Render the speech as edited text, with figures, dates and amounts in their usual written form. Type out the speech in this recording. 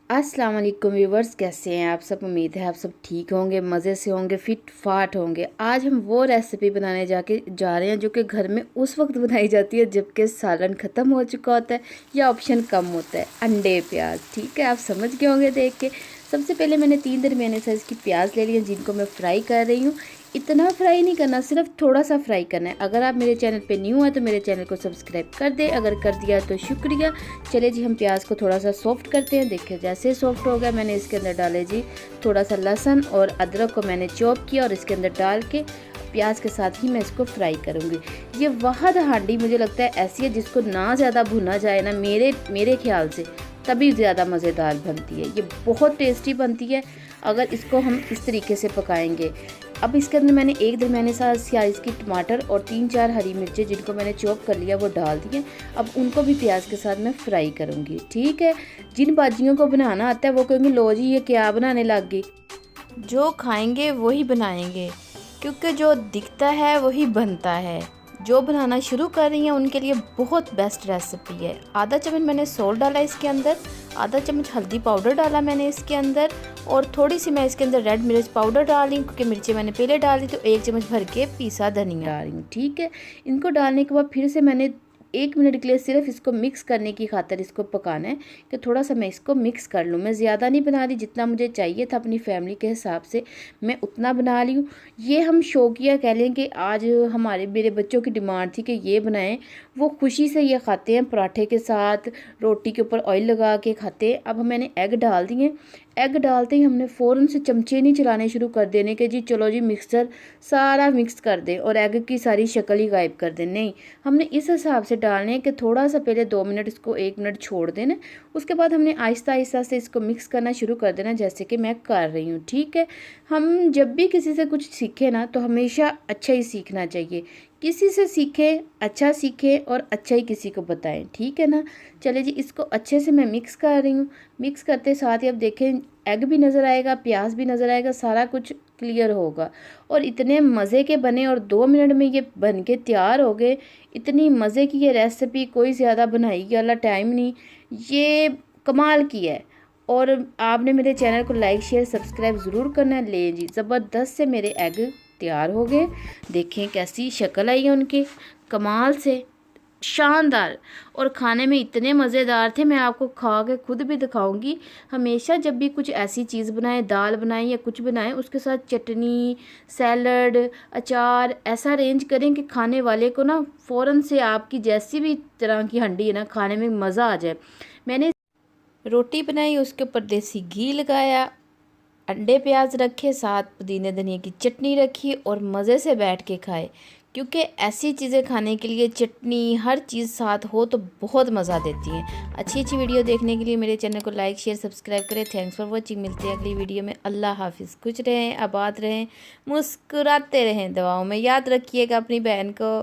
अस्सलाम वालेकुम व्यूवर्स, कैसे हैं आप सब। उम्मीद है आप सब ठीक होंगे, मज़े से होंगे, फिट फाट होंगे। आज हम वो रेसिपी बनाने जा रहे हैं जो कि घर में उस वक्त बनाई जाती है जबकि सालन ख़त्म हो चुका होता है या ऑप्शन कम होता है। अंडे प्याज, ठीक है, आप समझ गए होंगे देख के। सबसे पहले मैंने 3 दरमियाने साइज़ की प्याज ले ली है जिनको मैं फ्राई कर रही हूँ। इतना फ्राई नहीं करना, सिर्फ थोड़ा सा फ्राई करना है। अगर आप मेरे चैनल पे न्यू हैं तो मेरे चैनल को सब्सक्राइब कर दें, अगर कर दिया तो शुक्रिया। चले जी, हम प्याज को थोड़ा सा सॉफ्ट करते हैं। देखिए जैसे सॉफ्ट हो गया, मैंने इसके अंदर डाले जी थोड़ा सा लहसुन और अदरक को मैंने चॉप किया और इसके अंदर डाल के प्याज के साथ ही मैं इसको फ्राई करूँगी। ये वहद हांडी मुझे लगता है ऐसी है जिसको ना ज़्यादा भुना जाए ना, मेरे ख्याल से तभी ज़्यादा मज़ेदार बनती है। ये बहुत टेस्टी बनती है अगर इसको हम इस तरीके से पकाएंगे। अब इसके अंदर मैंने एक दरमियाने साइज़ की टमाटर और 3-4 हरी मिर्चें जिनको मैंने चॉप कर लिया वो डाल दिए। अब उनको भी प्याज के साथ मैं फ्राई करूँगी, ठीक है। जिन भाजियों को बनाना आता है वो कहेंगे लो जी ये क्या बनाने लग गई। जो खाएंगे वही बनाएंगे, क्योंकि जो दिखता है वही बनता है। जो बनाना शुरू कर रही हैं उनके लिए बहुत बेस्ट रेसिपी है। आधा चम्मच मैंने सॉल्ट डाला इसके अंदर, आधा चम्मच हल्दी पाउडर डाला मैंने इसके अंदर, और थोड़ी सी मैं इसके अंदर रेड मिर्च पाउडर डाल रही हूँ क्योंकि मिर्ची मैंने पहले डाली। तो 1 चम्मच भर के पीसा धनिया डाल रही हूँ, ठीक है। इनको डालने के बाद फिर से मैंने 1 मिनट के लिए सिर्फ इसको मिक्स करने की खातिर इसको पकाना है कि थोड़ा सा मैं इसको मिक्स कर लूँ। मैं ज़्यादा नहीं बना रही, जितना मुझे चाहिए था अपनी फैमिली के हिसाब से मैं उतना बना रही हूँ। ये हम शौकिया कह लें कि आज मेरे बच्चों की डिमांड थी कि ये बनाएं। वो खुशी से ये खाते हैं, पराठे के साथ रोटी के ऊपर ऑयल लगा के खाते हैं। अब मैंने एग डाल दिए। एग डालते ही हमने फ़ौरन से चमचे नहीं चलाने शुरू कर देने के जी चलो जी मिक्सर सारा मिक्स कर दें और एग की सारी शक्ल ही गायब कर दें। नहीं, हमने इस हिसाब से डालने हैं कि थोड़ा सा पहले 2 मिनट इसको 1 मिनट छोड़ देना। उसके बाद हमने आहिस्ता आहिस्ता से इसको मिक्स करना शुरू कर देना जैसे कि मैं कर रही हूँ, ठीक है। हम जब भी किसी से कुछ सीखें ना तो हमेशा अच्छा ही सीखना चाहिए। किसी से सीखें, अच्छा सीखें और अच्छा ही किसी को बताएं, ठीक है ना। चले जी, इसको अच्छे से मैं मिक्स कर रही हूँ। मिक्स करते साथ ही अब देखें एग भी नज़र आएगा, प्याज भी नज़र आएगा, सारा कुछ क्लियर होगा। और इतने मज़े के बने और 2 मिनट में ये बन के तैयार हो गए। इतनी मज़े की ये रेसिपी, कोई ज़्यादा बनाई वाला टाइम नहीं, ये कमाल की है। और आपने मेरे चैनल को लाइक शेयर सब्सक्राइब ज़रूर करना है। ले जी, ज़बरदस्त से मेरे एग तैयार हो गए। देखें कैसी शक्ल आई है उनकी, कमाल से शानदार। और खाने में इतने मज़ेदार थे, मैं आपको खा के खुद भी दिखाऊंगी। हमेशा जब भी कुछ ऐसी चीज़ बनाएं, दाल बनाएं या कुछ बनाएं, उसके साथ चटनी, सैलड, अचार ऐसा अरेंज करें कि खाने वाले को ना फ़ौरन से आपकी जैसी भी तरह की हंडी है ना खाने में मज़ा आ जाए। मैंने रोटी बनाई, उसके ऊपर देसी घी लगाया, अंडे प्याज रखे, साथ पुदीने धनिया की चटनी रखी और मज़े से बैठ के खाए। क्योंकि ऐसी चीज़ें खाने के लिए चटनी हर चीज़ साथ हो तो बहुत मज़ा देती हैं। अच्छी अच्छी वीडियो देखने के लिए मेरे चैनल को लाइक शेयर सब्सक्राइब करें। Thanks for watching. मिलते हैं अगली वीडियो में। अल्लाह हाफिज़। खुश रहें, आबाद रहें, मुस्कुराते रहें, दुआओं में याद रखिएगा अपनी बहन को।